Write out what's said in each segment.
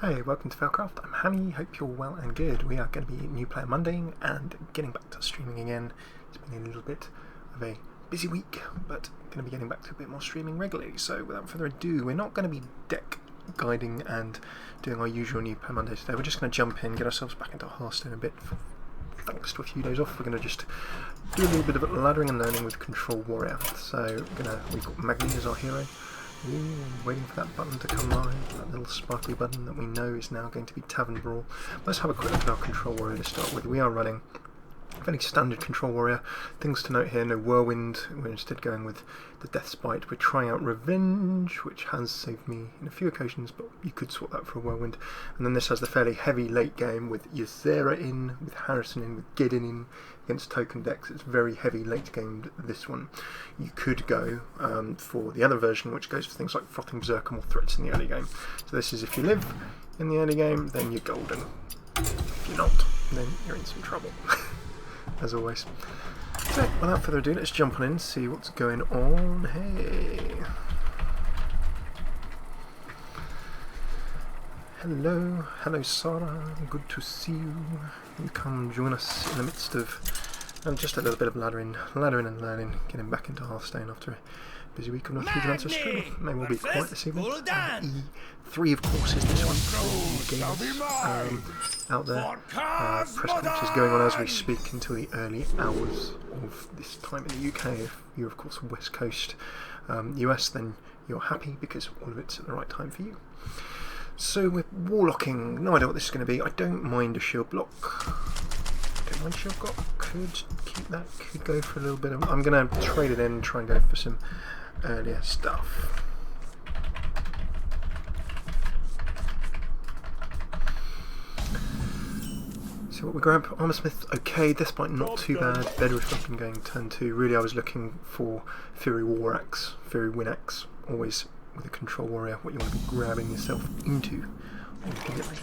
Hey, welcome to FailCraft. I'm Hammy, hope you're well and good. We are going to be New Player Monday and getting back to streaming again. It's been a little bit of a busy week, but going to be getting back to a bit more streaming regularly. So without further ado, we're not going to be deck guiding and doing our usual New Player Monday today. We're just going to jump in, get ourselves back into Hearthstone a bit. Thanks to a few days off, we're going to just do a little bit of laddering and learning with Control Warrior. So we've got Magni as our hero. Ooh, waiting for that button to come live, that little sparkly button that we know is now going to be Tavern Brawl. Let's have a quick look at our Control Warrior to start with. We are running a fairly standard Control Warrior. Things to note here, no Whirlwind, we're instead going with the Death Bite. We're trying out Revenge, which has saved me in a few occasions, but you could swap that for a Whirlwind. And then this has the fairly heavy late game with Ysera in, with Harrison in, with Gideon in, against token decks. It's very heavy late game, this one. You could go for the other version, which goes for things like Frothing Berserk and more threats in the early game. So this is if you live in the early game, then you're golden. If you're not, then you're in some trouble, as always. So, without further ado, let's jump on in and see what's going on. Hey! Hello Sarah, good to see you. You come join us in the midst of just a little bit of laddering and learning, getting back into Hearthstone after a busy week of not huge amounts of streaming. Maybe we'll be quiet this evening. E3 of course is this one, games out there. Press conference is going on as we speak until the early hours of this time in the UK. If you're of course West Coast US, then you're happy because all of it's at the right time for you. So we're Warlocking, no idea what this is going to be. I don't mind a shield block. Don't mind shield block, could keep that, could go for a little bit of... I'm going to trade it in and try and go for some earlier stuff. So what we grab, Armorsmith, okay, Deathbite not too bad, better if I've been going turn 2. Really I was looking for Fury War Axe, Fury Win Axe, always with a Control Warrior, what you want to be grabbing yourself into, ultimately.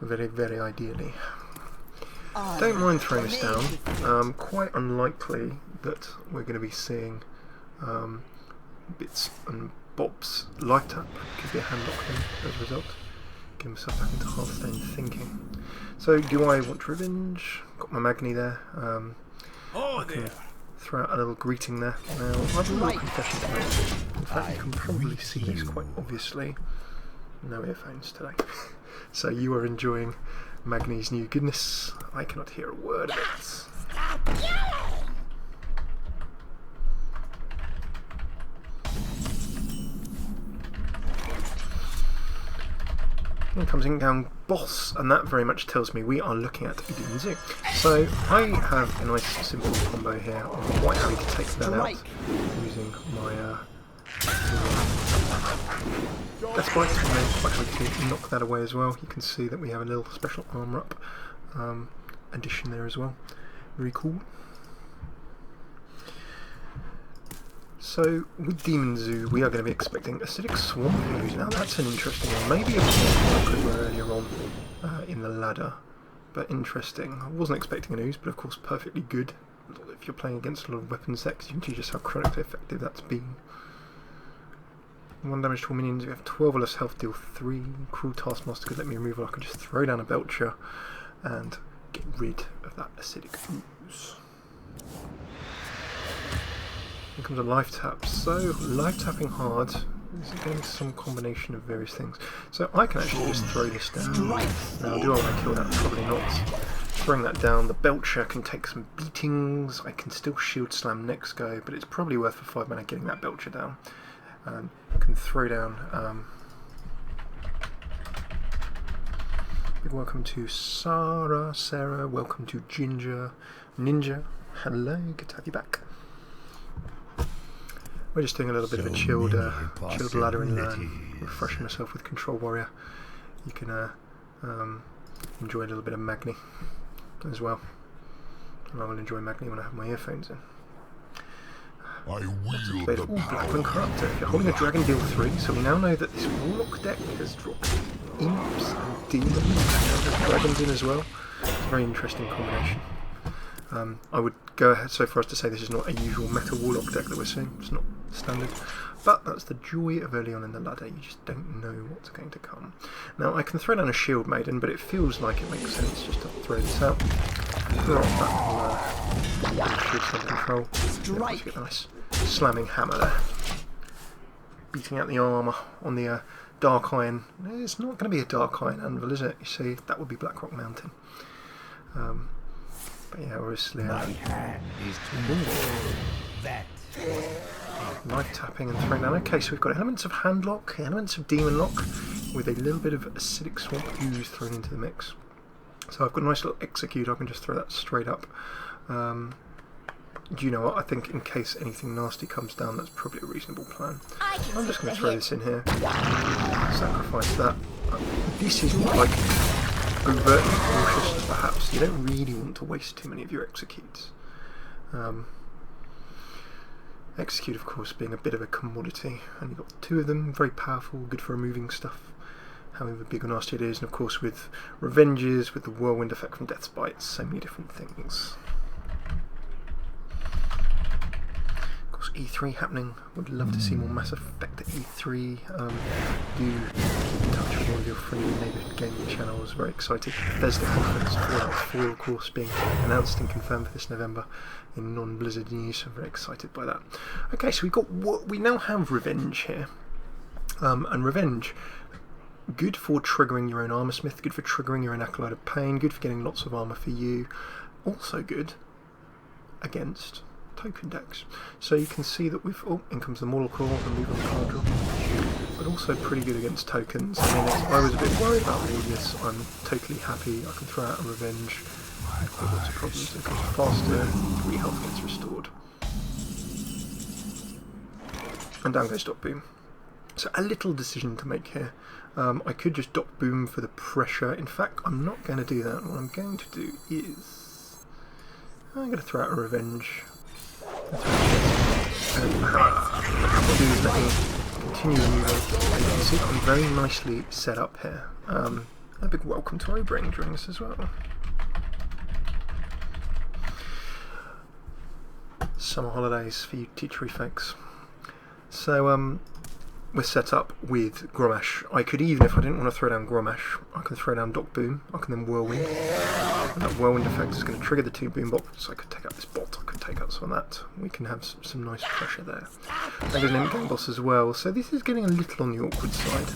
Very, very ideally. Don't mind throwing this down. Quite unlikely that we're going to be seeing bits and bobs life tap. Could be a hand lock then as a result. Get myself back into Hearthstone thinking. So, do I want Revenge? Got my Magni there. I can throw out a little greeting there. Now, I have a little confession to make. In fact, you can probably see this quite obviously. No earphones today. So you are enjoying Magni's new goodness. I cannot hear a word of it. Here comes in down boss, and that very much tells me we are looking at a Demon Zoo. So I have a nice simple combo here. I'm quite happy to take that out using my Death Bite, and then quite happy to knock that away as well. You can see that we have a little special armour up addition there as well. Very cool. So, with Demon Zoo, we are going to be expecting Acidic Swamp Ooze. Now that's an interesting one. Maybe a bit like we were earlier on in the ladder, but interesting. I wasn't expecting an Ooze, but of course perfectly good. If you're playing against a lot of weapon decks, you can see just how chronically effective that's been. 1 damage to all minions, we have 12 or less health, deal 3. Cruel Taskmaster could let me remove it. I could just throw down a Belcher and get rid of that Acidic Ooze. Here comes a life tap. So, life tapping hard is again some combination of various things. So I can actually just throw this down. Now, do I want to kill that? Probably not. Throwing that down, the Belcher can take some beatings. I can still shield slam next go, but it's probably worth for 5 mana getting that Belcher down. I can throw down. Big welcome to Sarah, welcome to Ginger, Ninja. Hello, good to have you back. We're just doing a little bit of a chilled ladder and refreshing myself with Control Warrior. You can enjoy a little bit of Magni as well. And I will enjoy Magni when I have my earphones in. Blackman Corruptor. If you're holding a dragon, deal 3. So we now know that this Warlock deck has dropped imps and demons and dragons in as well. It's a very interesting combination. I would go ahead so far as to say this is not a usual meta Warlock deck that we're seeing. It's not standard. But that's the joy of early on in the ladder. You just don't know what's going to come. Now, I can throw down a Shield Maiden, but it feels like it makes sense just to throw this out. Drop that Shield Stand Control. Strike. Get a nice slamming hammer there. Beating out the armour on the Dark Iron. It's not going to be a Dark Iron Anvil, is it? You see, that would be Blackrock Mountain. But yeah, obviously. My hand is that. Knife tapping and throwing down. Okay, so we've got elements of Handlock, elements of Demon Lock, with a little bit of Acidic Swamp Ooze thrown into the mix. So I've got a nice little Execute. I can just throw that straight up. Do you know what? I think in case anything nasty comes down, that's probably a reasonable plan. I'm just going to throw this in here. Sacrifice that. This is like overtly cautious, perhaps. You don't really want to waste too many of your Executes. Execute, of course, being a bit of a commodity, and you've got two of them, very powerful, good for removing stuff, however big or nasty it is, and of course with Revenges, with the Whirlwind effect from Death's Bite, so many different things. Of course, E3 happening, would love to see more Mass Effect at E3. Do keep in touch with all of your friendly neighbourhood gaming channels, very excited. Bethesda conference, Fallout 4 of course being announced and confirmed for this November in non-Blizzard news, so I'm very excited by that. Okay, so we now have Revenge here, and Revenge, good for triggering your own Armour Smith, good for triggering your own Acolyte of Pain, good for getting lots of armour for you, also good against token decks. So you can see that we've, oh, in comes the Mortal Core, and move on the card draw, but also pretty good against tokens. I mean, I was a bit worried about Radius. I'm totally happy. I can throw out a Revenge. Lots of problems. It comes faster, 3 health gets restored. And down goes Dot Boom. So a little decision to make here. I could just Dot Boom for the pressure. In fact, I'm not going to do that. What I'm going to do is I'm going to throw out a Revenge. And what I'll do is let me continue the movement. And you can see I'm very nicely set up here. A big welcome to Obring during this as well. Summer holidays for you teachery folks. So we're set up with Grommash. I could even, if I didn't want to throw down Grommash, I can throw down Dot Boom. I can then Whirlwind. And that Whirlwind effect is going to trigger the 2 Boom bots. I could take out this bot. I could take out some of that. We can have some nice pressure there. There goes an Endgame boss as well. So this is getting a little on the awkward side.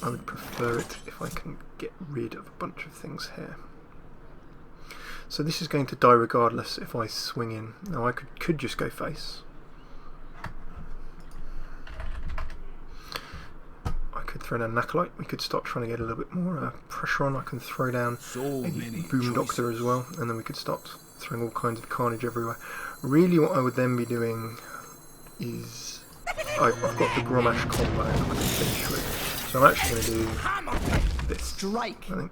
I would prefer it if I can get rid of a bunch of things here. So this is going to die regardless if I swing in. Now I could just go face. I could throw down an Acolyte. We could start trying to get a little bit more pressure on. I can throw down a Boom Doctor as well, and then we could start throwing all kinds of carnage everywhere. Really what I would then be doing is I've got the Grommash combo I can finish with. So I'm actually going to do this, Strike. I think.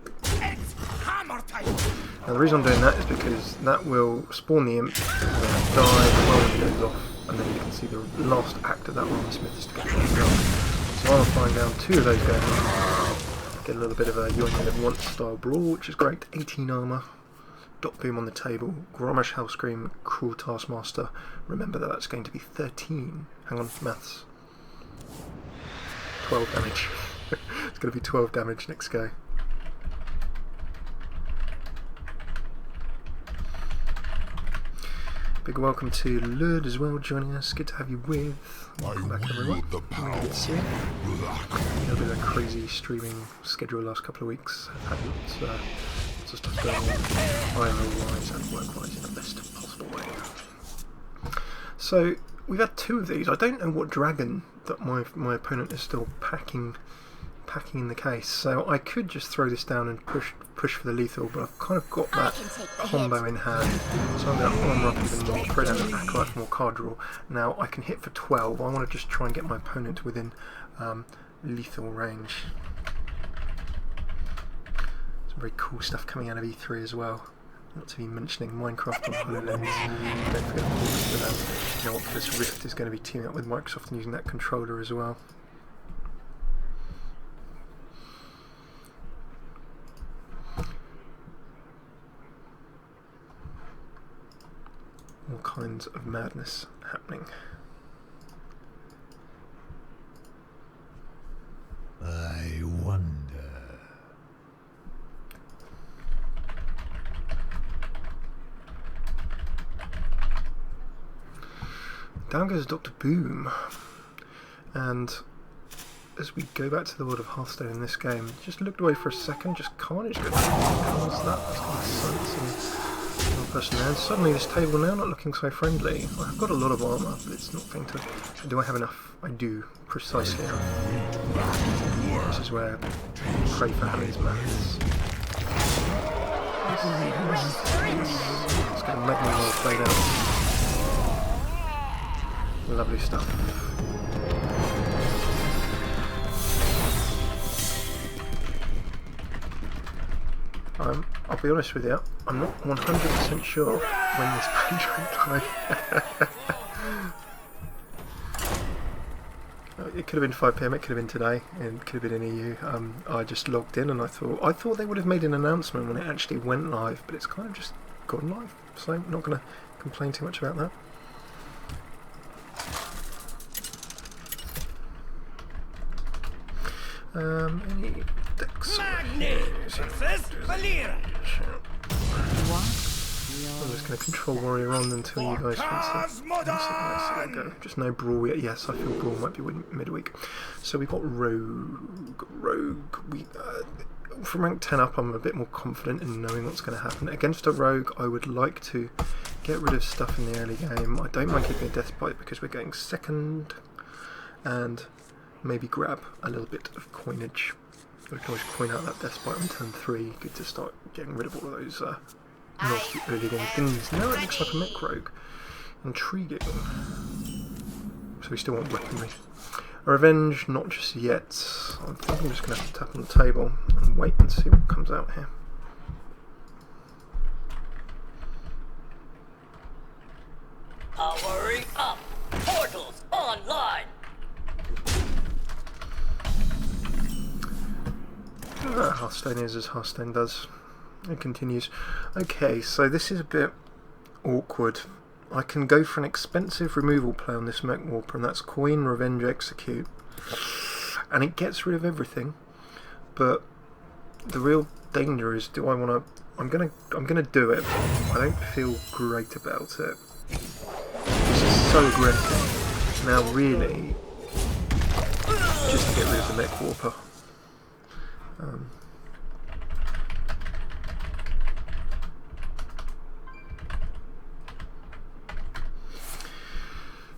Now the reason I'm doing that is because that will spawn the imp, die, the Whirlwind goes off, and then you can see the last act of that Armour Smith is to get the up. So I'll find down 2 of those going on. Get a little bit of a You Only Live Once style brawl, which is great. 18 armour, Dot Boom on the table, Grommash Hellscream, Cruel Taskmaster. Remember that that's going to be 13. Hang on, maths. 12 damage. It's going to be 12 damage next go. Big welcome to Lurd as well joining us. Good to have you with. Welcome back everyone. Good to see you. A little bit of a crazy streaming schedule the last couple of weeks. I've had lots of stuff going on, IRL-wise and work-wise in the best possible way. So we've had 2 of these. I don't know what dragon that my opponent is still packing in the case. So I could just throw this down and push for the lethal, but I've kind of got that combo in hand. So I'm going to armour up even more, throw down an Acolyte for more card draw. Now I can hit for 12. I want to just try and get my opponent within lethal range. Some very cool stuff coming out of E3 as well. Not to be mentioning Minecraft on HoloLens. Don't forget that you know, Oculus Rift is going to be teaming up with Microsoft and using that controller as well. kinds of madness happening. I wonder. Down goes Dr. Boom, and as we go back to the world of Hearthstone in this game, just looked away for a second, just Carnage goes past that. That's going to be some one person there. And suddenly this table now not looking so friendly. I've got a lot of armour, but it's not going to... Do I have enough? I do, precisely enough. This is where I pray for Hammer's maths. Let's get a Magni well played out. Lovely stuff. I'll be honest with you, I'm not 100% sure when this page went live. It could have been 5 PM, it could have been today, it could have been in EU. I just logged in and I thought they would have made an announcement when it actually went live, but it's kind of just gone live, so I'm not going to complain too much about that. Any decks? Magni versus flavour. I'm just going to control warrior on until you guys fancy. There we go. Just no brawl yet. Yes, I feel brawl might be midweek. So we've got rogue. We from rank 10 up, I'm a bit more confident in knowing what's going to happen. Against a rogue, I would like to get rid of stuff in the early game. I don't mind keeping a death bite because we're getting second, and maybe grab a little bit of coinage. We can always coin out that death bite on turn 3. Good to start getting rid of all of those nasty early game things. Now it looks like a mech rogue. Intriguing. So we still want weaponry. A revenge, not just yet. I think I'm just going to have to tap on the table and wait and see what comes out here. Powering up. Portals online. Hearthstone is as Hearthstone does. It continues. Okay, so this is a bit awkward. I can go for an expensive removal play on this Mech Warper, and that's Coin, Revenge, Execute. And it gets rid of everything. But the real danger is, do I want to... I'm gonna do it, but I don't feel great about it. This is so aggressive. Now really, just to get rid of the Mech Warper.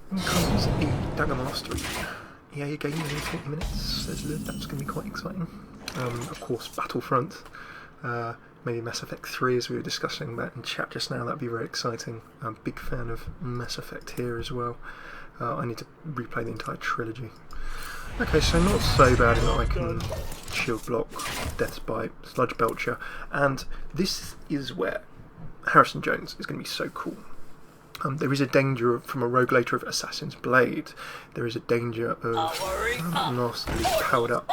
In comes a Dagger Mastery. EA game in 20 minutes. That's going to be quite exciting. Of course, Battlefront. Maybe Mass Effect 3, as we were discussing that in chat just now. That'd be very exciting. I'm a big fan of Mass Effect here as well. I need to replay the entire trilogy. Okay, so not so bad in that I can shield block, Death's Bite, Sludge Belcher, and this is where Harrison Jones is going to be so cool. There is a danger from a rogue later of Assassin's Blade. There is a danger of nastily powered up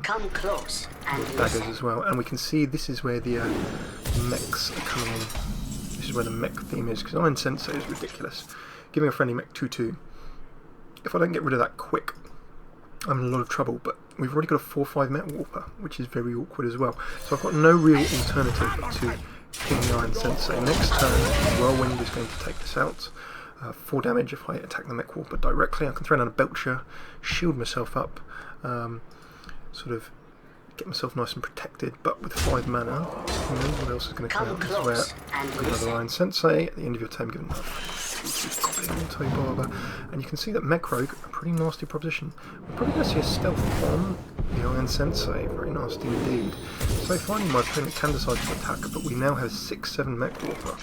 Come close and daggers as well. And we can see this is where the mechs are coming in. This is where the mech theme is, because Iron Sensei is ridiculous. Giving a friendly mech 2-2. If I don't get rid of that quick, I'm in a lot of trouble, but we've already got a 4-5 Mech Warper, which is very awkward as well. So I've got no real alternative to King the Iron Sensei. Next turn, Whirlwind is going to take this out. 4 damage if I attack the Mech Warper directly. I can throw down a Belcher, shield myself up, sort of get myself nice and protected, but with 5 mana, what else is going to come out? This is where another Iron Sensei, at the end of your turn, given Goblin Auto Barber, and you can see that Mech Rogue, a pretty nasty proposition. We're probably going to see a stealth on the Iron Sensei, very nasty indeed. So finally my opponent can decide to attack, but we now have 6-7 Mech Warper.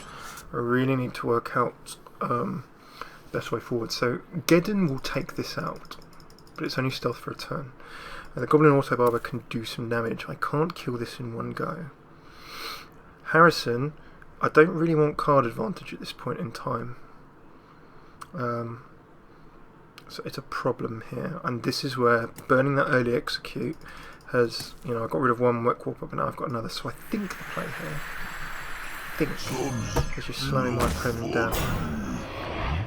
I really need to work out best way forward. So Geddon will take this out, but it's only stealth for a turn. The Goblin Auto Barber can do some damage. I can't kill this in one go. Harrison, I don't really want card advantage at this point in time. So it's a problem here, and this is where burning that early execute has, I got rid of one Mech Warper, but now I've got another, so I think the play here think is just slowing my opponent down.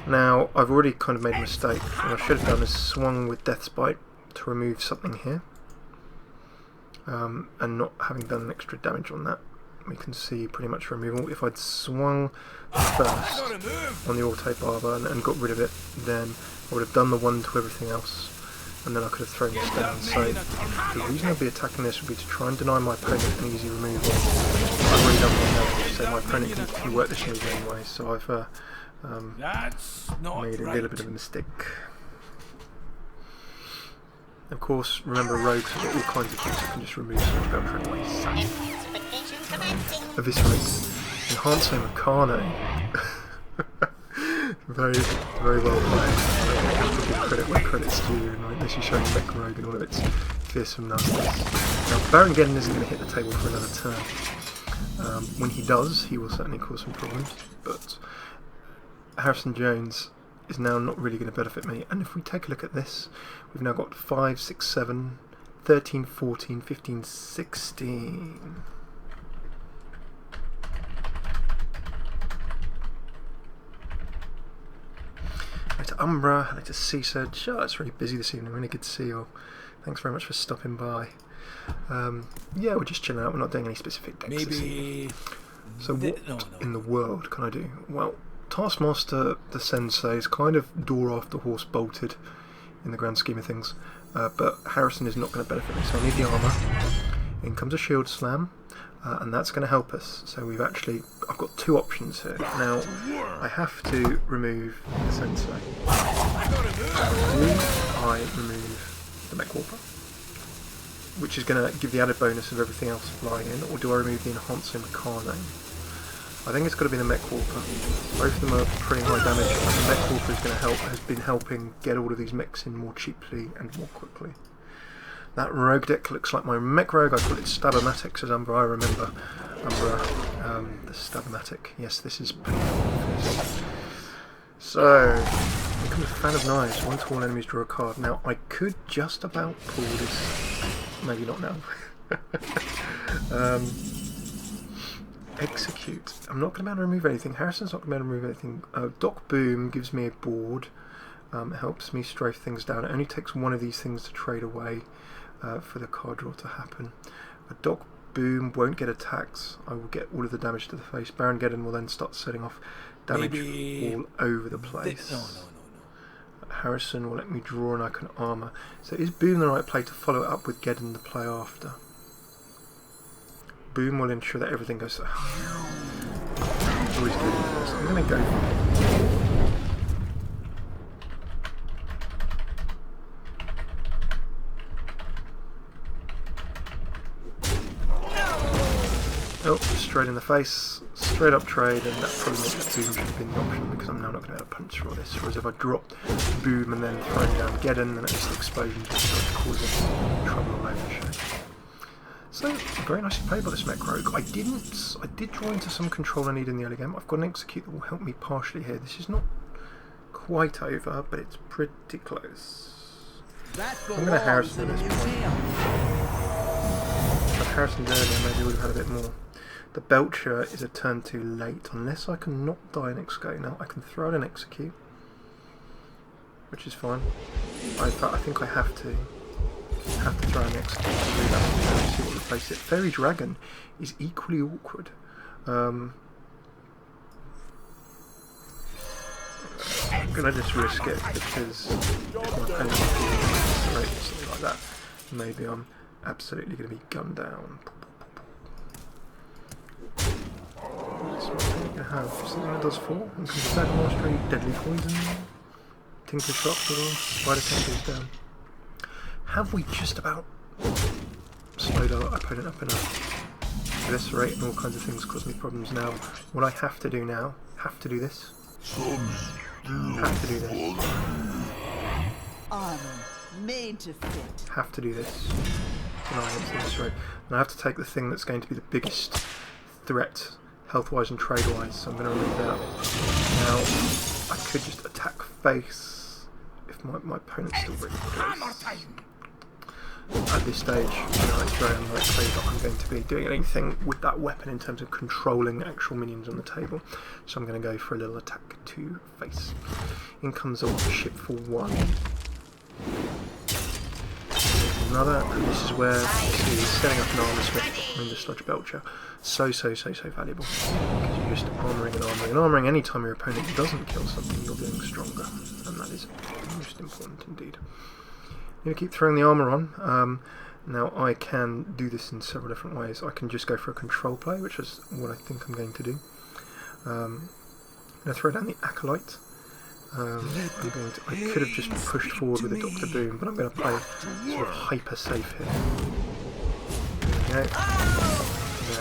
Now, I've already kind of made a mistake. What I should have done is swung with Death's Bite to remove something here. And not having done an extra damage on that, we can see pretty much removal. If I'd swung first on the auto barber and got rid of it, then I would have done the one to everything else, and then I could have thrown this down. So the reason I'll be attacking this would be to try and deny my opponent an easy removal. I've already done one now, so my opponent can work this move anyway, so I've made a little bit of a mistake. Of course, remember rogues have got all kinds of things that can just remove so much better anyway. Eviscerate. Enhance Meccano. Very, very well played. I have to give credit where credit's due, and this is showing Mech Rogue and all of its fearsome nastiness. Now, Baron Geddon isn't going to hit the table for another turn. When he does, he will certainly cause some problems, but Harrison Jones is now not really going to benefit me. And if we take a look at this, we've now got 5, 6, 7, 13, 14, 15, 16. Hello to Umbra, hello to Seasurge. Oh, it's really busy this evening, really good to see you all. Thanks very much for stopping by. Yeah, we're just chilling out, we're not doing any specific decks this evening. So what in the world can I do? Well, Taskmaster, the Sensei, is kind of door after horse bolted in the grand scheme of things, but Harrison is not going to benefit me, so I need the armour. In comes a shield slam, and that's going to help us. So I've got two options here. Now, I have to remove the Sensei. Do I remove the Mech Warper, which is going to give the added bonus of everything else flying in, or do I remove the Enhancing Meccano? I think it's got to be the Mech Warper. Both of them are pretty high damage, and the Mech Warper is going to has been helping get all of these mechs in more cheaply and more quickly. That rogue deck looks like my Mech Rogue. I call it Stab-O-Matic, says Umbra. I remember Umbra, the Stab-O-Matic. Yes, this is painful. So, here comes a Fan of Knives. One to all enemies draw a card. Now, I could just about pull this. Maybe not now. Execute. I'm not going to be able to remove anything. Harrison's not going to be able to remove anything. Doc Boom gives me a board. It helps me strafe things down. It only takes one of these things to trade away for the card draw to happen. A Doc Boom won't get attacked. I will get all of the damage to the face. Baron Geddon will then start setting off damage all over the place. No. Harrison will let me draw and I can armour. So is Boom the right play to follow it up with Geddon the play after? Boom will ensure that everything goes. Always good. I'm going to go for it. Oh, straight in the face, straight up trade, and that probably means that Boom should have been the option because I'm now not going to be able to punch through all this. Whereas if I dropped Boom and then thrown down Geddon, then it's just explosion to start causing trouble all over the show. So, very nicely played by this Mech Rogue. I did draw into some control I need in the early game. I've got an Execute that will help me partially here. This is not quite over, but it's pretty close. I'm going to Harrison at this point. If I'd Harrisoned earlier, maybe we would have had a bit more. The Belcher is a turn too late, unless I can not die an Execute. Now, I can throw out an Execute, which is fine. I think I have to throw an Execute to do that. See what replace it. Fairy Dragon is equally awkward. I'm gonna just risk it because if my opponent is something like that, maybe I'm absolutely gonna be gunned down. What's my opponent gonna have? Something that does 4. And comes Attack Mastery, Deadly Poison, Tinker Shock, Spider Temple down. Have we just about slowed our opponent up enough? Eviscerate and all kinds of things cause me problems now. What I have to do now, have to do this. Have to do this. Armour made to fit. Have to do this. And I have to take the thing that's going to be the biggest threat, health-wise and trade-wise, so I'm going to remove that. Now, I could just attack face if my opponent's still really close. at this stage, it's very unlikely that I'm going to be doing anything with that weapon in terms of controlling actual minions on the table. So I'm going to go for a little attack to face. In comes a ship for 1. Another, and this is where setting up an armour smith in the sludge belcher so valuable, because you're just armouring and armouring and armouring. Anytime your opponent doesn't kill something, you're getting stronger, and that is most important indeed. I'm going to keep throwing the armour on. Now I can do this in several different ways. I can just go for a control play, which is what I think I'm going to do. I'm going to throw down the acolyte. I could have just pushed forward with a Dr. Boom, but I'm going to play sort of hyper safe here. There we go.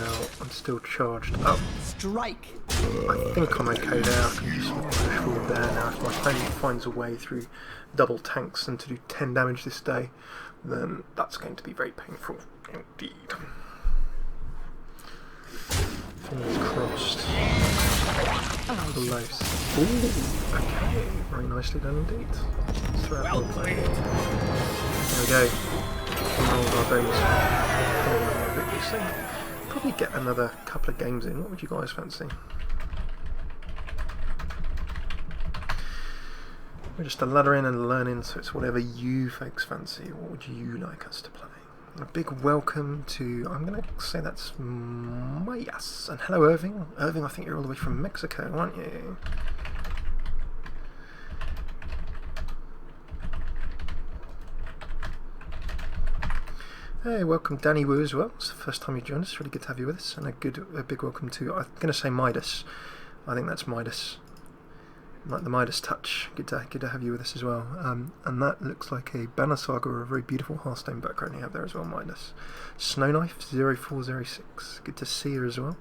Now I'm still charged up. Strike. I think I'm okay there. I can just push forward there now. If my opponent finds a way through double tanks and to do 10 damage this day, then that's going to be very painful indeed. Fingers crossed. Close. Ooh, okay. Very nicely done indeed. Let's throw out one. There we go. Roll our bones. Probably get another couple of games in. What would you guys fancy? We're just a laddering and learning, so it's whatever you folks fancy. What would you like us to play? A big welcome to, I'm going to say that's Mayas. And hello, Irving. Irving, I think you're all the way from Mexico, aren't you? Hey, welcome Danny Wu as well. It's the first time you joined us. Really good to have you with us. And a big welcome to, I'm going to say Midas. I think that's Midas. Like the Midas touch. Good to have you with us as well. And that looks like a banner saga or a very beautiful Hearthstone background you have there as well, Midas. Snowknife 0406. Good to see you as well.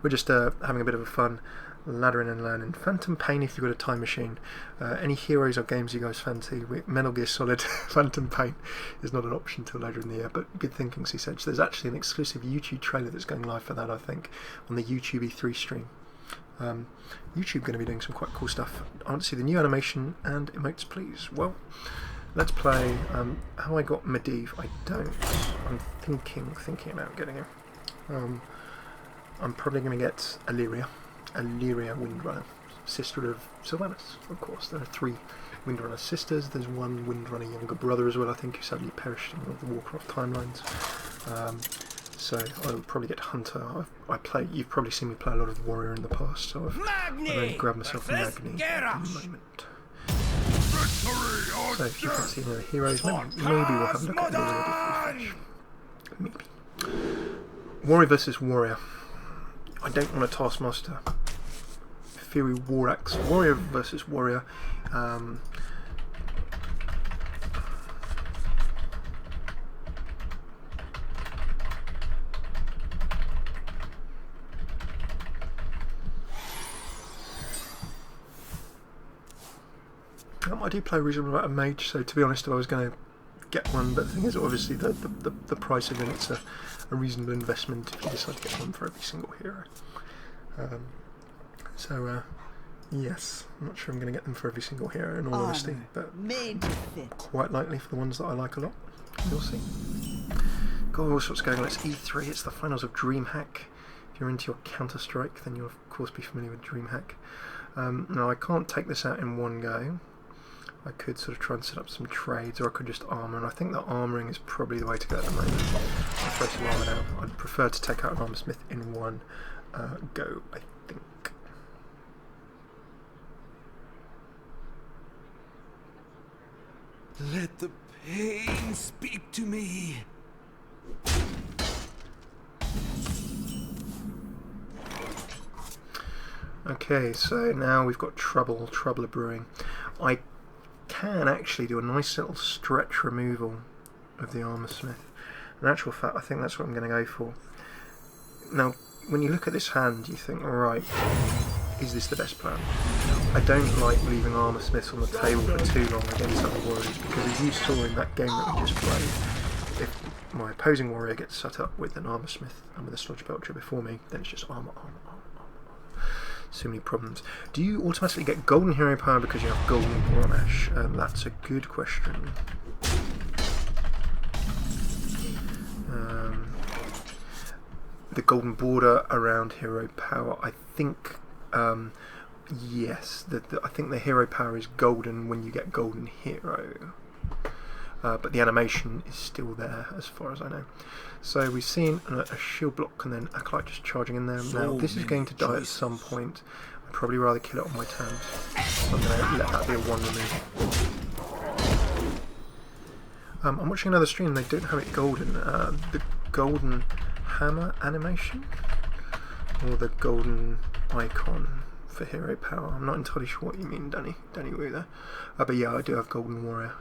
We're just having a bit of a fun laddering and learning. Phantom Pain if you've got a time machine. Any heroes or games you guys fancy? Metal Gear Solid Phantom Pain is not an option till later in the year, but good thinking, CSH. There's actually an exclusive YouTube trailer that's going live for that, I think, on the YouTube E3 stream. YouTube going to be doing some quite cool stuff. I want to see the new animation and emotes, please. Well, let's play. How I got Medivh, I don't. I'm thinking about getting him. I'm probably going to get Illyria Windrunner, sister of Sylvanas, of course. There are 3 Windrunner sisters. There's one Windrunner younger brother as well, I think, who sadly perished in one of the Warcraft timelines. So I'll probably get Hunter. You've probably seen me play a lot of Warrior in the past, so I'm going to grab myself Magni at the moment. So if you can see any other heroes, maybe we'll have a look at it a little bit. Maybe. Warrior versus Warrior. I don't want a Taskmaster. Fury War Axe. Warrior versus Warrior. I do play a reasonable amount of mage, so to be honest, I was going to get one, but the thing is, obviously, the price of it's a reasonable investment if you decide to get one for every single hero. Yes, I'm not sure I'm going to get them for every single hero, in all honesty, but quite likely for the ones that I like a lot. You'll see. Got all sorts going on. It's E3, it's the finals of DreamHack. If you're into your Counter-Strike, then you'll of course be familiar with DreamHack. Now, I can't take this out in one go. I could sort of try and set up some trades, or I could just armour, and I think that armouring is probably the way to go at the moment. I'll throw some armour down. I'd prefer to take out an armour smith in one go, I think. Let the pain speak to me. Okay, so now we've got trouble brewing. I can actually do a nice little stretch removal of the armour smith. In actual fact, I think that's what I'm going to go for. Now, when you look at this hand, you think, alright, is this the best plan? I don't like leaving armour smiths on the table for too long against other warriors, because as you saw in that game that we just played, if my opposing warrior gets set up with an armour smith and with a sludge belcher before me, then it's just armour. So many problems. Do you automatically get golden hero power because you have golden Grommash? That's a good question. the golden border around hero power. I think yes, I think the hero power is golden when you get golden hero, but the animation is still there as far as I know. So we've seen a shield block and then Acolyte just charging in there. Now this is going to die at some point. I'd probably rather kill it on my terms. So I'm going to let that be a 1 remove. I'm watching another stream. They don't have it golden. The golden hammer animation or the golden icon for hero power. I'm not entirely sure what you mean, Danny Woo there. But yeah, I do have golden warrior.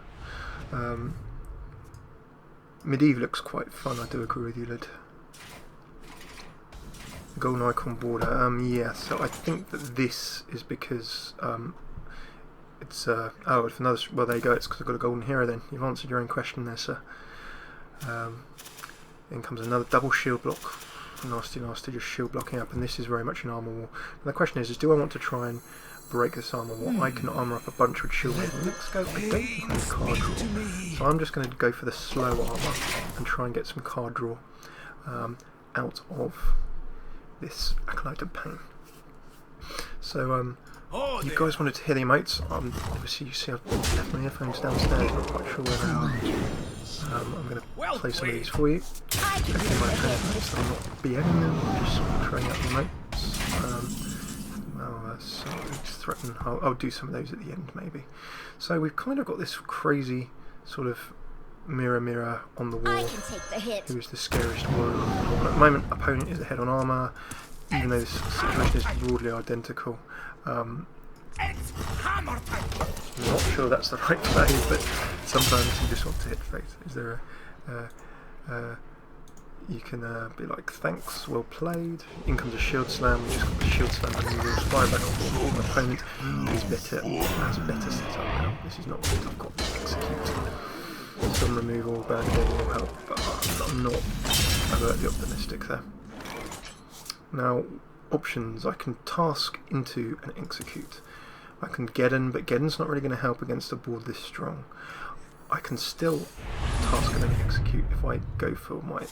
Medieval looks quite fun, I do agree with you, Lid. Golden icon border, yeah, so I think that this is because it's oh, it's another, well there you go, it's because I've got a golden hero then. You've answered your own question there, sir. Then comes another double shield block. Nasty, just shield blocking up, and this is very much an armour wall. And the question is do I want to try and break this armour wall? I can armour up a bunch with shield. Let's go. I don't think I have card draw, so I'm just going to go for the slow armour and try and get some card draw out of this Acolyte of Pain. So you guys wanted to hear the emotes. Obviously you see I've left my earphones downstairs, not quite sure where they are. I'm going to play some of these for you. Hopefully my opponents will not BMing them, I'm just throwing out the emotes. So just threaten. I'll do some of those at the end maybe. So we've kind of got this crazy sort of mirror on the wall. Who is the scariest warrior on the wall? At the moment, opponent is ahead on armour, even though this situation is broadly identical. I'm not sure that's the right play, but sometimes you just want to hit fate. Is there you can be like, thanks, well played. In comes a shield slam. We just got the shield slam and we will fire back off the wall. Opponent is better, has a better setup now. This is not what I've got to execute. Some removal, bad game will help, but I'm not overtly optimistic there. Now, options. I can task into and execute. I can Geddon, but Geddon's not really going to help against a board this strong. I can still task and then execute if I go for my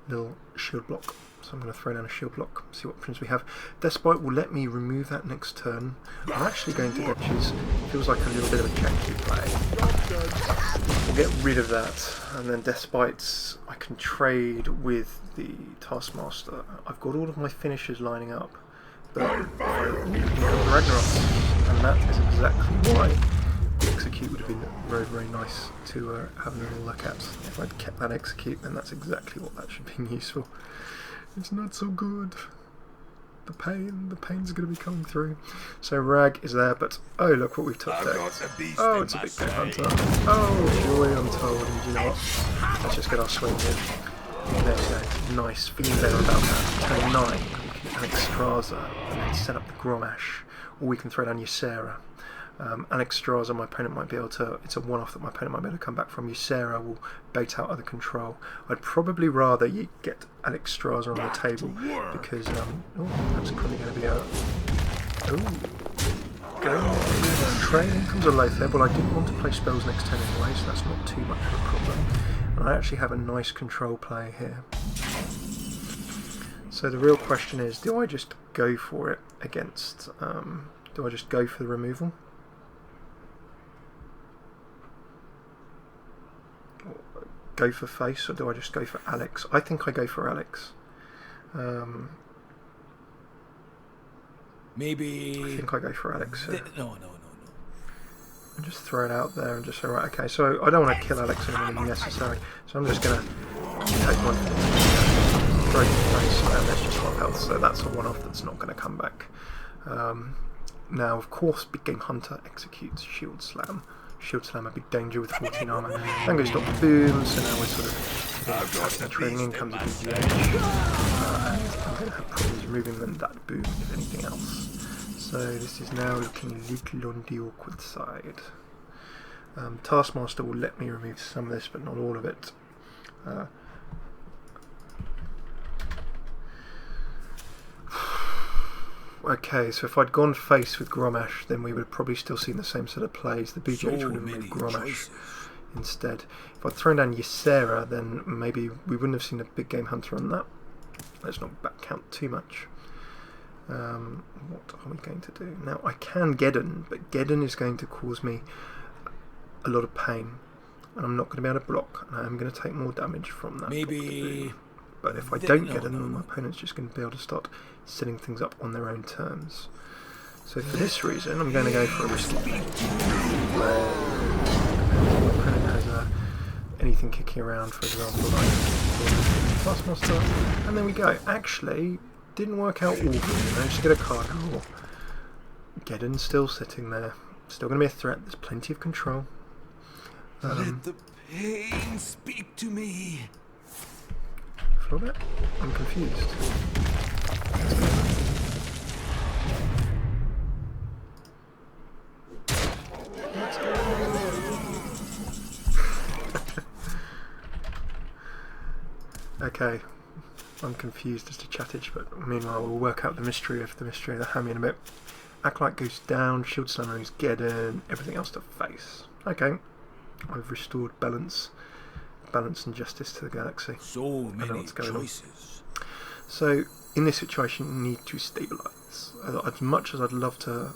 little shield block. So I'm going to throw down a shield block, see what options we have. Despite will let me remove that next turn. I'm actually going to get, which feels like a little bit of a janky play. We'll get rid of that, and then Despite I can trade with the Taskmaster. I've got all of my finishers lining up, but Ragnarok, and that is exactly why the execute would have been very, very nice to have a little look at. If I'd kept that execute, then that's exactly what that should have been useful. It's not so good. The pain's going to be coming through. So Rag is there, but oh look what we've took there. Oh, it's a big pit hunter. Oh, joy untold. And you know what? Let's just get our swing in. There we go. Nice. Feeling better about that. Turn 9, we can Alexstrasza and then set up the Gromash, or we can throw down Ysera. Alexstrasza, my opponent might be able to, it's a one-off that my opponent might be able to come back from. Ysera will bait out other control. I'd probably rather you get Alexstrasza on the table because, oh, that's probably going to be a, training comes a Lothar. Well, I didn't want to play spells next turn anyway, so that's not too much of a problem. And I actually have a nice control play here. So the real question is, do I just go for it against, do I just go for the removal? Go for face, or do I just go for Alex? I think I go for Alex. Maybe. I think I go for Alex. No. And just throw it out there and just say, right, okay, so I don't want to kill Alex anymore than necessary. So I'm just going to take one throw to face, and let's just swap health. So that's a one-off that's not going to come back. Now, of course, Big Game Hunter executes Shield Slam. Shield Slam a big danger with 14 armour. Then goes Dr. Boom, so now we're sort of trading in comes a BGH. And I'm going to have problems removing them that boom, if anything else. So this is now looking a little on the awkward side. Taskmaster will let me remove some of this, but not all of it. Okay, so if I'd gone face with Gromash, then we would have probably still seen the same set of plays. The BGH would have moved Gromash instead. If I'd thrown down Ysera, then maybe we wouldn't have seen a big game hunter on that. Let's not back count too much. What are we going to do? Now I can Geddon, but Geddon is going to cause me a lot of pain, and I'm not going to be able to block, and I'm going to take more damage from that. Maybe. But if I don't Geddon, then my opponent's just going to be able to start setting things up on their own terms. So for this reason, I'm going to go for a risky play. My opponent has anything kicking around, for example, like Taskmaster, and there we go. Actually, didn't work out awfully. Managed to get a card draw. Geddon's still sitting there. Still going to be a threat. There's plenty of control. Let the pain speak to me. Flavour? I'm confused. Okay, I'm confused as to Chattage, but meanwhile we'll work out the mystery of the hammy in a bit. Acolyte goes down, Shield Slammer is Geddon, everything else to face. Okay, I've restored balance and justice to the galaxy. So many choices. choices. So in this situation, you need to stabilise. As much as I'd love to,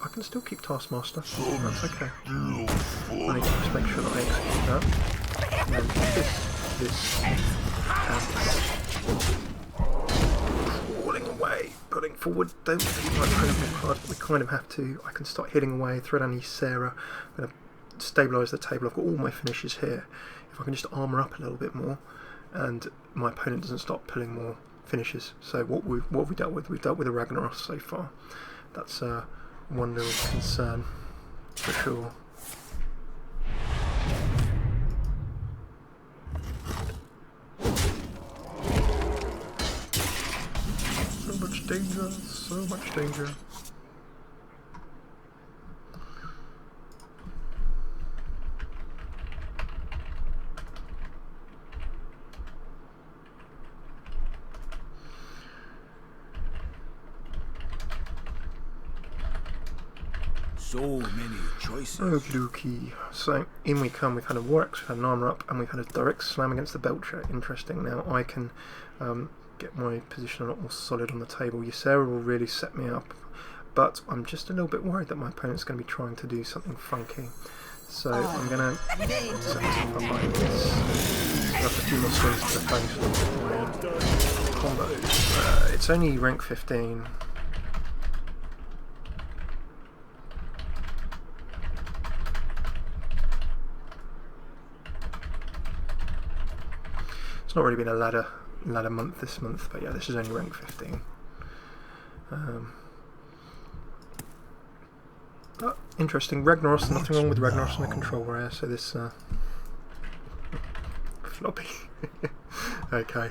I can still keep Taskmaster. That's okay. I need to just make sure that I execute that. And then this, and crawling away, putting forward. Don't keep my opponent more hard, but we kind of have to. I can start hitting away, throw down Ysera. I'm going to stabilise the table. I've got all my finishes here. If I can just armour up a little bit more, and my opponent doesn't start pulling more finishes. So what have we dealt with? We've dealt with a Ragnaros so far. That's one little concern for sure. So much danger, so much danger. So many choices. Okie dokie. So in we come. We've had a Warlock, we've had an armour up, and we've had a direct slam against the Belcher. Interesting. Now I can get my position a lot more solid on the table. Ysera will really set me up, but I'm just a little bit worried that my opponent's going to be trying to do something funky. So I'm going to set this up like this. Have a few more swings to the face with my combos. It's only rank 15. It's not really been a ladder month this month, but yeah, this is only rank 15. But interesting, Ragnaros, nothing wrong with Ragnaros in the control area, so this floppy. Okay,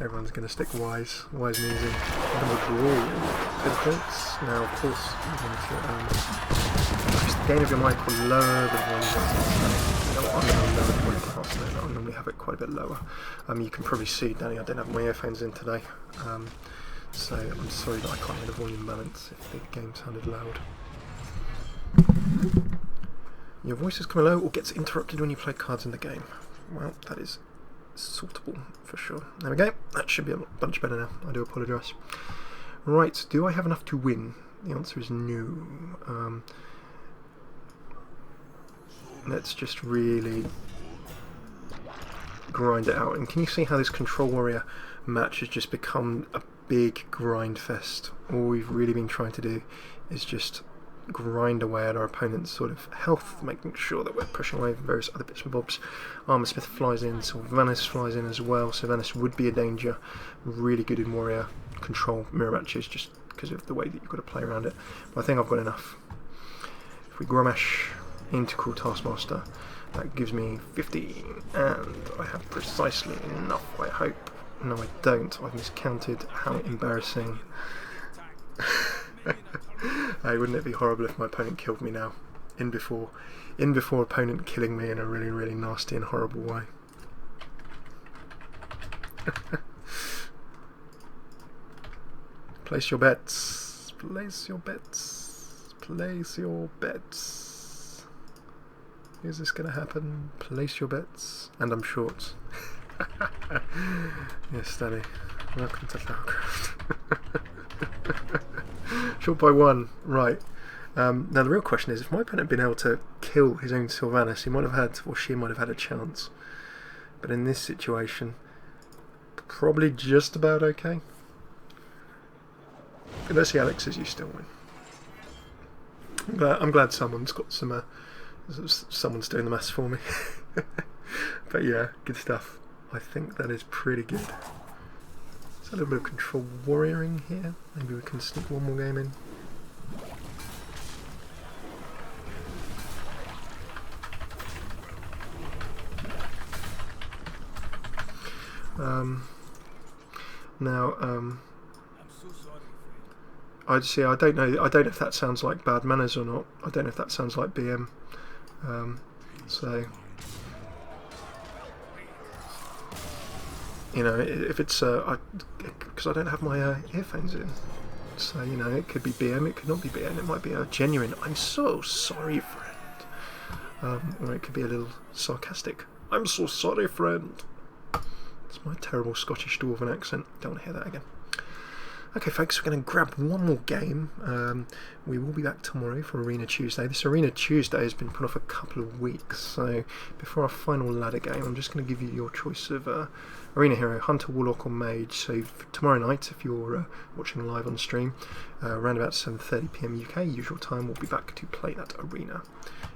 everyone's going to stick wise and easy. Double draw, 10 points. Now, of course, you're going to increase the gain of your mic or lower the volume. I'm going to lower the volume for Hearthstone. I normally have it quite a bit lower. You can probably see, Danny, I don't have my earphones in today, so I'm sorry that I can't hear the volume balance if the game sounded loud. Your voice is coming low or gets interrupted when you play cards in the game. Well, that is sortable for sure. There we go. That should be a bunch better now. I do apologise. Right, do I have enough to win? The answer is no. Let's just really grind it out. And can you see how this Control Warrior match has just become a big grind fest? All we've really been trying to do is just grind away at our opponent's sort of health, making sure that we're pushing away various other bits and bobs. Armoursmith flies in, Sylvanas flies in as well. Sylvanas would be a danger. Really good in Warrior control mirror matches just because of the way that you've got to play around it. But I think I've got enough. If we Grommash into Cruel Taskmaster, that gives me 15, and I have precisely enough, I hope. No, I don't. I've miscounted. How embarrassing. Hey, wouldn't it be horrible if my opponent killed me now? In before opponent killing me in a really, really nasty and horrible way. Place your bets. Place your bets. Place your bets. Is this going to happen? Place your bets. And I'm short. Yes, Danny. Welcome to FailCraft. Short by 1. Right. Now the real question is, if my opponent had been able to kill his own Sylvanas, he might have had, or she might have had a chance. But in this situation, probably just about okay. But let's see, Alex, as you still win. I'm glad someone's got some. Someone's doing the maths for me. But yeah, good stuff. I think that is pretty good. There's a little bit of control warrioring here. Maybe we can sneak one more game in. I'd see. I don't know. I don't know if that sounds like bad manners or not. I don't know if that sounds like BM. So, you know, if it's because I don't have my earphones in, so you know, it could be BM. It could not be BM. It might be a genuine "I'm so sorry, friend," or it could be a little sarcastic "I'm so sorry, friend." It's my terrible Scottish dwarven accent. Don't want to hear that again. Okay, folks, we're going to grab one more game. We will be back tomorrow for Arena Tuesday. This Arena Tuesday has been put off a couple of weeks, so before our final ladder game, I'm just going to give you your choice of Arena Hero, Hunter, Warlock or Mage. So for tomorrow night, if you're watching live on stream, around about 7:30 PM UK, usual time, we'll be back to play that arena.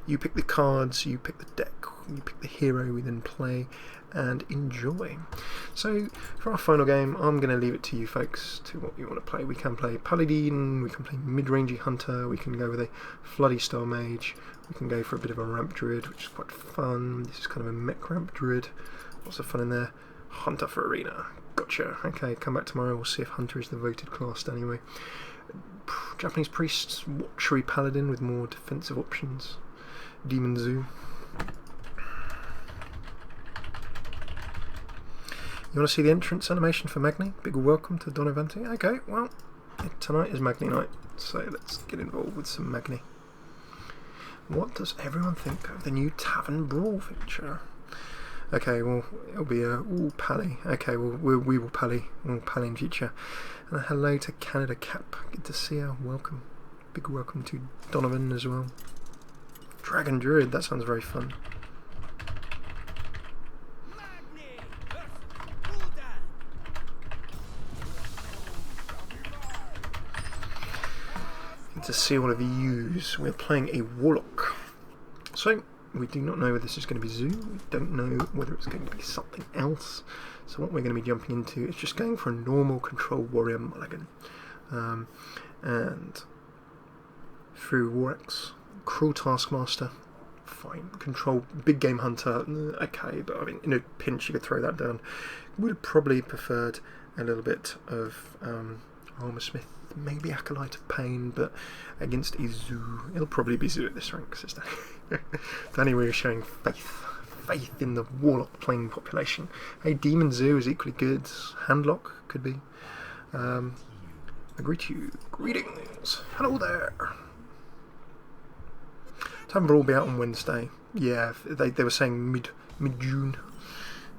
You pick the cards, you pick the deck, you pick the hero, we then play and enjoy. So for our final game, I'm going to leave it to you folks to what you want to play. We can play Paladin, we can play mid-rangey Hunter, we can go with a Floody style Mage, we can go for a bit of a Ramp Druid, which is quite fun. This is kind of a mech Ramp Druid, lots of fun in there. Hunter for Arena, gotcha. Okay, come back tomorrow, we'll see if Hunter is the voted class anyway. Japanese Priest, Watchery Paladin with more defensive options. Demon Zoo. You want to see the entrance animation for Magni? Big welcome to Donavanti. Okay, well, tonight is Magni night, so let's get involved with some Magni. What does everyone think of the new Tavern Brawl feature? Okay, well, it'll be a Pally. Okay, well, we will Pally. We'll Pally in future. And hello to Canada Cap. Good to see her. Welcome. Big welcome to Donovan as well. Dragon Druid, that sounds very fun. Good to see all of yous. We're playing a Warlock. So, we do not know whether this is going to be Zoo. We don't know whether it's going to be something else. So what we're going to be jumping into is just going for a normal Control Warrior Mulligan. And through Warx, Cruel Taskmaster, fine. Control Big Game Hunter, okay, but I mean, in a pinch you could throw that down. Would have probably preferred a little bit of Armour Smith, maybe Acolyte of Pain, but against a Zoo, it'll probably be Zoo at this rank, says Danny. Danny, we're showing faith in the Warlock playing population. Hey, Demon Zoo is equally good. Handlock could be. I greet you. Greetings. Hello there. Tavern Brawl will be out on Wednesday. Yeah, they were saying mid-June,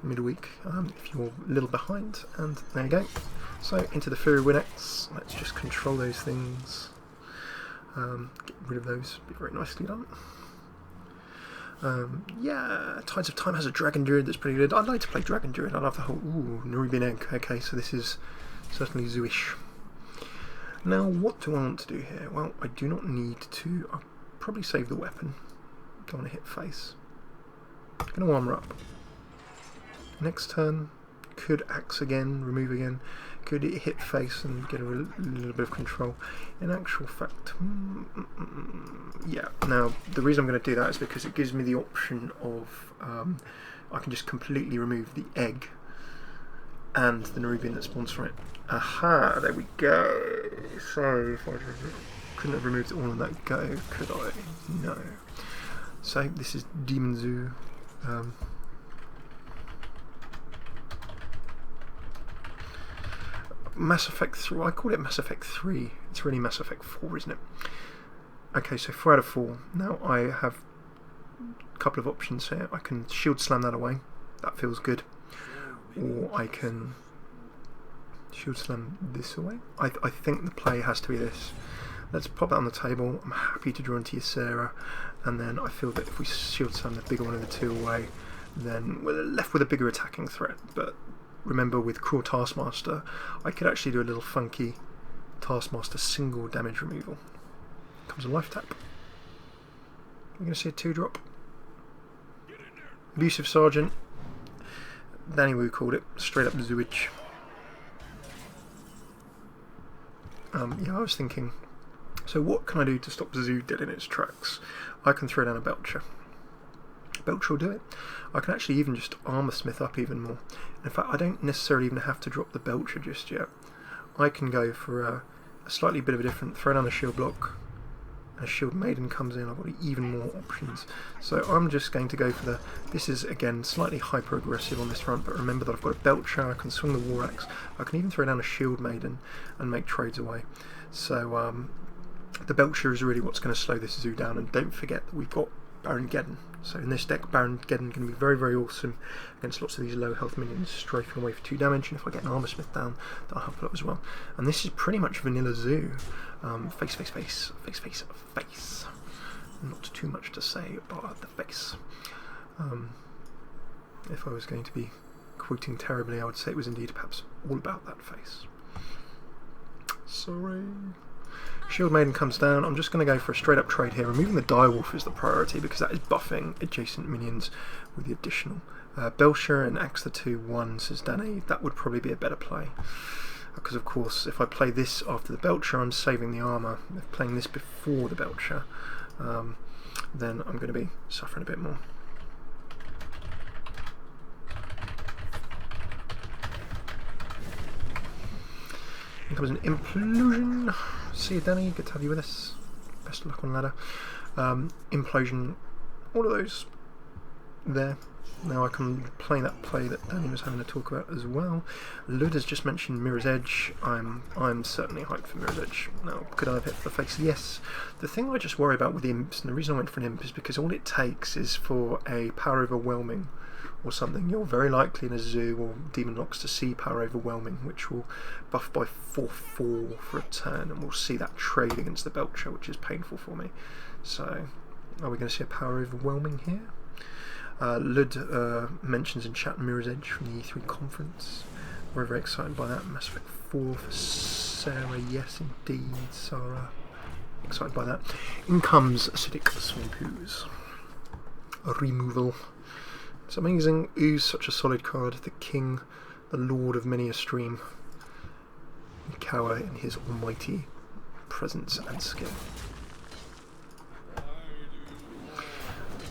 midweek. If you're a little behind, and there you go. So into the Fury Winx. Let's just control those things. Get rid of those. Be very nicely done. Yeah, Tides of Time has a Dragon Druid that's pretty good. I'd like to play Dragon Druid. I love the whole Nerubian Egg. Okay, so this is certainly Zooish. Now, what do I want to do here? Well, I do not need to. I'll probably save the weapon. Don't want to hit face. Going to armour up. Next turn, could axe again, remove again. Could it hit face and get a little bit of control? In actual fact, yeah. Now, the reason I'm going to do that is because it gives me the option of I can just completely remove the egg and the Nerubian that spawns from it. Aha, there we go. So, if I couldn't have removed it all on that go, could I? No. So, this is Demon Zoo. Mass Effect 3, I call it Mass Effect 3, it's really Mass Effect 4, isn't it? Okay, so 4 out of 4. Now I have couple of options here. I can shield slam that away. That feels good. Or I can shield slam this away. I think the play has to be this. Let's pop that on the table. I'm happy to draw into Ysera, and then I feel that if we shield slam the bigger one of the two away, then we're left with a bigger attacking threat. But remember, with Cruel Taskmaster, I could actually do a little funky Taskmaster single damage removal. Comes a life tap. We're going to see a 2-drop. Abusive Sergeant. Danny Wu called it. Straight up Zooage. Yeah, I was thinking, so what can I do to stop Zoo dead in its tracks? I can throw down a Belcher. Belcher will do it. I can actually even just Armour Smith up even more. In fact, I don't necessarily even have to drop the Belcher just yet. I can go for a slightly bit of a different, throw down a Shield Block, and a Shield Maiden comes in. I've got even more options. So I'm just going to go for the, this is again slightly hyper aggressive on this front, but remember that I've got a Belcher, I can swing the War Axe, I can even throw down a Shield Maiden and make trades away. So the Belcher is really what's going to slow this Zoo down, and don't forget that we've got Baron Geddon. So in this deck, Baron Geddon can be very, very awesome against lots of these low health minions strafing away for 2 damage, and if I get an Armour Smith down, that'll help a lot as well. And this is pretty much vanilla Zoo. Face, face, face, face, face, face. Not too much to say about the face. If I was going to be quoting terribly, I would say it was indeed perhaps all about that face. Sorry. Shield Maiden comes down. I'm just going to go for a straight up trade here. Removing the Direwolf is the priority because that is buffing adjacent minions with the additional Belcher and Axe the 2/1, says Danny. That would probably be a better play. Because of course if I play this after the Belcher, I'm saving the armour. If playing this before the Belcher, then I'm going to be suffering a bit more. Here comes an Implosion. See you, Danny. Good to have you with us. Best of luck on ladder. Implosion. All of those there. Now I can play that play that Danny was having to talk about as well. Lud has just mentioned Mirror's Edge. I'm certainly hyped for Mirror's Edge. Now, could I have hit for the face? Yes. The thing I just worry about with imps, and the reason I went for an imp, is because all it takes is for a Power Overwhelming or something. You're very likely in a Zoo or Demon Locks to see Power Overwhelming, which will buff by 4/4 for a turn, and we'll see that trade against the Belcher, which is painful for me. So, are we going to see a Power Overwhelming here? Lud mentions in chat Mirror's Edge from the E3 conference. We're very excited by that. Mass Effect 4 for Sarah. Yes, indeed, Sarah. Excited by that. In comes Acidic Swamp Ooze. A removal. It's amazing. Ooze, such a solid card. The king, the lord of many a stream. We cower in his almighty presence and skill.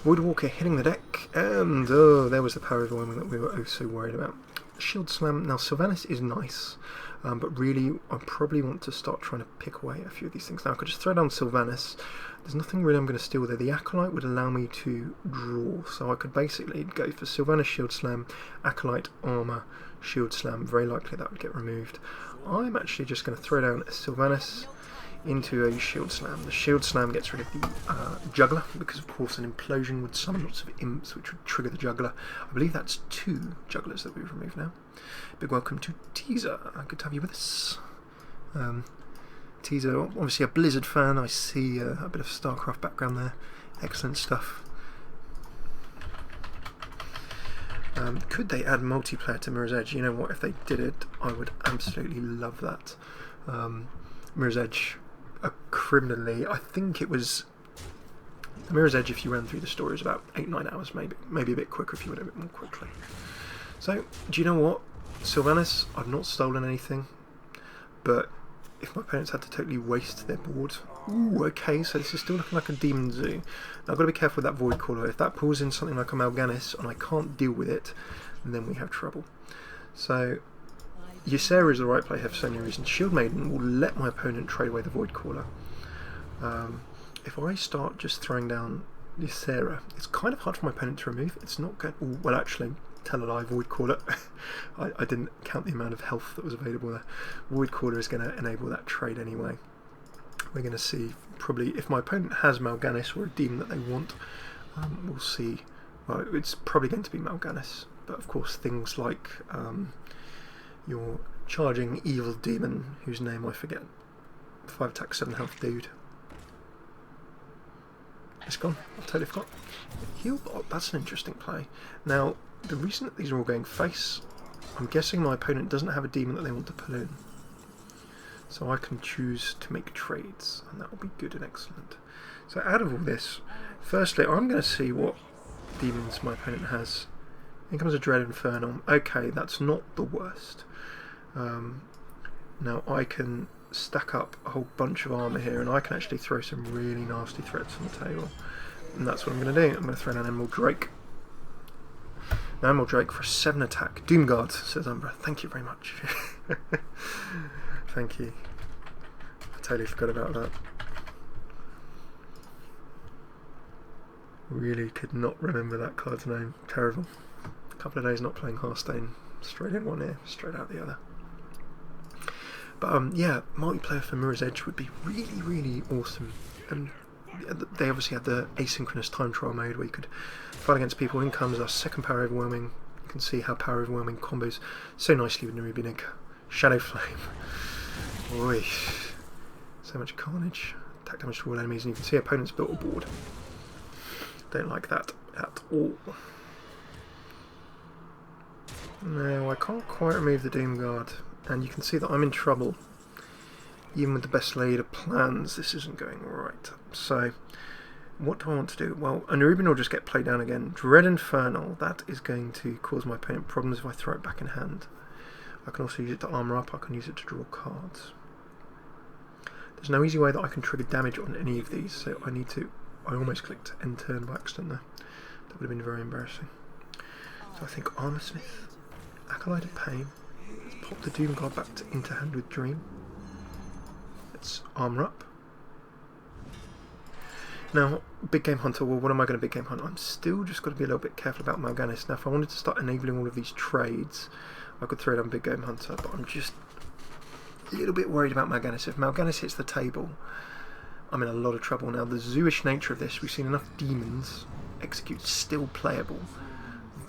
Voidwalker hitting the deck, and oh, there was the Power Overwhelming that we were oh so worried about. Shield Slam. Now Sylvanas is nice, but really I probably want to start trying to pick away a few of these things. Now I could just throw down Sylvanas. There's nothing really I'm going to steal there. The Acolyte would allow me to draw, so I could basically go for Sylvanas Shield Slam, Acolyte Armour Shield Slam. Very likely that would get removed. I'm actually just going to throw down a Sylvanas into a Shield Slam. The Shield Slam gets rid of the Juggler, because of course an Implosion would summon lots of imps which would trigger the Juggler. I believe that's 2 Jugglers that we've removed now. Big welcome to Teaser. Good to have you with us. Teaser, obviously a Blizzard fan. I see a bit of StarCraft background there. Excellent stuff. Could they add multiplayer to Mirror's Edge? You know what, if they did it, I would absolutely love that. Mirror's Edge, criminally, I think it was Mirror's Edge, if you ran through the story, was about 8-9 hours, maybe a bit quicker if you went a bit more quickly. So, do you know what? Sylvanas, I've not stolen anything, but if my opponents had to totally waste their board, ooh, okay, so this is still looking like a Demon Zoo. Now I've got to be careful with that Void Caller. If that pulls in something like a Mal'Ganis and I can't deal with it, then we have trouble. So, Ysera is the right play here for so many reasons. Shield Maiden will let my opponent trade away the Void Caller. If I start just throwing down Ysera, it's kind of hard for my opponent to remove. It's not good. Ooh, well, actually, tell a lie, Void Caller. I didn't count the amount of health that was available there. Void Caller is going to enable that trade anyway. We're going to see, probably, if my opponent has Mal'Ganis or a demon that they want, we'll see. Well, it's probably going to be Mal'Ganis, but of course things like your charging evil demon, whose name I forget, 5 attack, 7 health dude. It's gone. I've totally forgot. Heal. Oh, that's an interesting play. Now, the reason that these are all going face, I'm guessing my opponent doesn't have a demon that they want to pull in. So I can choose to make trades, and that will be good and excellent. So out of all this, firstly, I'm going to see what demons my opponent has. Here comes a Dread Infernal. Okay, that's not the worst. Now I can stack up a whole bunch of armour here, and I can actually throw some really nasty threats on the table. And that's what I'm going to do. I'm going to throw in an Emerald Drake. Now Emerald Drake for a 7 attack. Doomguard, says Umbra. Thank you very much. Thank you. I totally forgot about that. Really could not remember that card's name. Terrible. A couple of days not playing Hearthstone. Straight in one ear, straight out the other. But yeah, multiplayer for Mirror's Edge would be really, really awesome. And they obviously had the asynchronous time trial mode where you could fight against people. In comes our second power overwhelming. You can see how power overwhelming combos so nicely with Nerubinig. Shadow Flame. Oi. So much carnage. Attack damage to all enemies, and you can see opponents built a board. Don't like that at all. No, I can't quite remove the Doomguard, and you can see that I'm in trouble. Even with the best laid of plans, this isn't going right. So, what do I want to do? Well, a Nerubian will just get played down again. Dread Infernal, that is going to cause my opponent problems if I throw it back in hand. I can also use it to armour up, I can use it to draw cards. There's no easy way that I can trigger damage on any of these, so I almost clicked end turn by accident there. That would have been very embarrassing. So I think Armorsmith, Acolyte of Pain, let's pop the Doomguard back into hand with Dream. Let's armour up. Now, Big Game Hunter, well, what am I going to Big Game Hunt? I'm still just got to be a little bit careful about Mal'Ganis. Now, if I wanted to start enabling all of these trades, I could throw down Big Game Hunter, but I'm just a little bit worried about Mal'Ganis. If Mal'Ganis hits the table, I'm in a lot of trouble. Now, the zooish nature of this, we've seen enough demons execute still playable.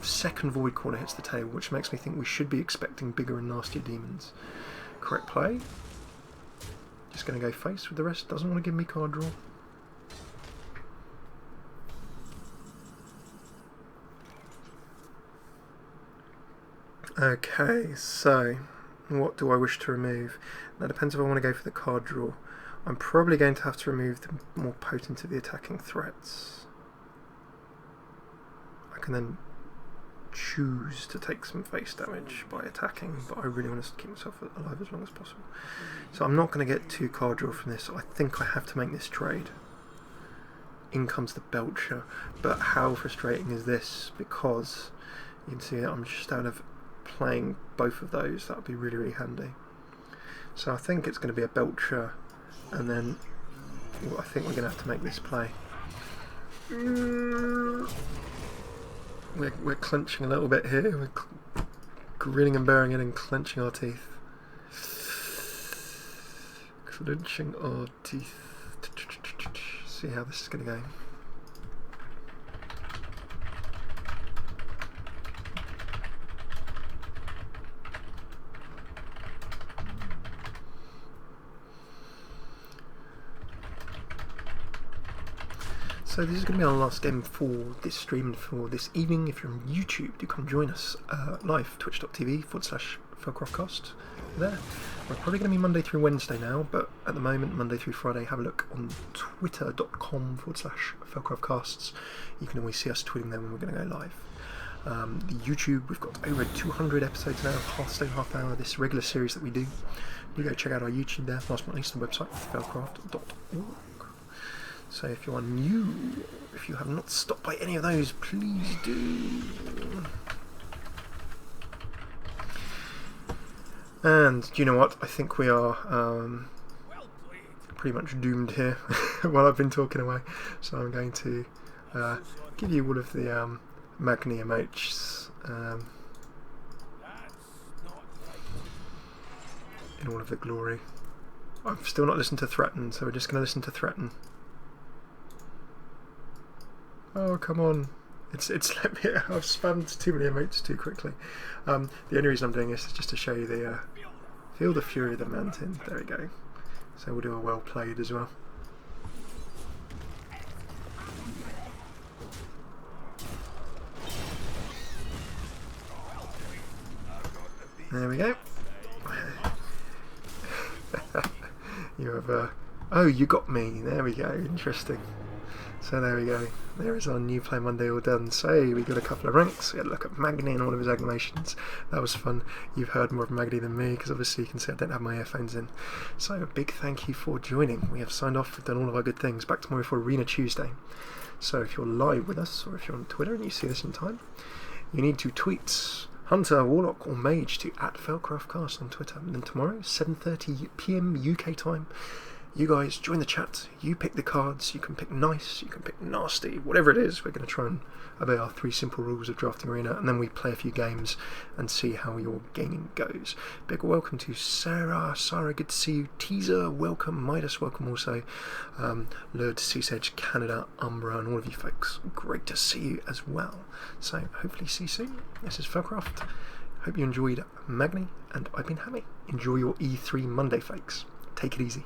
Second Void Corner hits the table, which makes me think we should be expecting bigger and nastier demons. Correct play. Just going to go face with the rest. Doesn't want to give me card draw. Okay, so what do I wish to remove? That depends if I want to go for the card draw. I'm probably going to have to remove the more potent of the attacking threats. I can then choose to take some face damage by attacking, but I really want to keep myself alive as long as possible. So I'm not going to get 2 card draw from this. I think I have to make this trade. In comes the Belcher, but how frustrating is this? Because you can see that I'm just out of playing both of those. That would be really, really handy. So I think it's going to be a Belcher, and then I think we're going to have to make this play. We're clenching a little bit here. We're grinning and bearing it and clenching our teeth. Clenching our teeth. See how this is going to go. So this is going to be our last game for this stream and for this evening. If you're on YouTube, do come join us live, twitch.tv/FailCraft Casts. There. We're probably going to be Monday through Wednesday now, but at the moment, Monday through Friday, have a look on twitter.com/FailCraft Casts. You can always see us tweeting them when we're going to go live. The YouTube, we've got over 200 episodes now of Hearthstone Half Hour, this regular series that we do. You go check out our YouTube there, last but not least the website, failcraft.org. So if you are new, if you have not stopped by any of those, please do. And do you know what? I think we are pretty much doomed here while I've been talking away. So I'm going to give you all of the Magni emotes in all of the glory. I've still not listened to Threaten, so we're just going to listen to Threaten. Oh, come on. It's let me. I've spammed too many emotes too quickly. The only reason I'm doing this is just to show you the feel the fury of the mountain. There we go. So we'll do a well played as well. There we go. You have oh, you got me. There we go. Interesting. So there we go. There is our new Play Monday all done. So we got a couple of ranks. We had a look at Magni and all of his animations. That was fun. You've heard more of Magni than me because obviously you can see I don't have my earphones in. So a big thank you for joining. We have signed off. We've done all of our good things. Back tomorrow for Arena Tuesday. So if you're live with us or if you're on Twitter and you see this in time, you need to tweet Hunter, Warlock or Mage to @FailCraft Casts on Twitter. And then tomorrow, 7:30 PM UK time, you guys join the chat, you pick the cards, you can pick nice, you can pick nasty, whatever it is. We're going to try and obey our 3 simple rules of Drafting Arena, and then we play a few games and see how your gaming goes. Big welcome to Sarah, good to see you. Teaser, welcome. Midas, welcome also. Lord, CSH, Canada, Umbra, and all of you folks. Great to see you as well. So hopefully see you soon. This is FailCraft. Hope you enjoyed Magni, and I've been Hammy. Enjoy your E3 Monday, folks. Take it easy.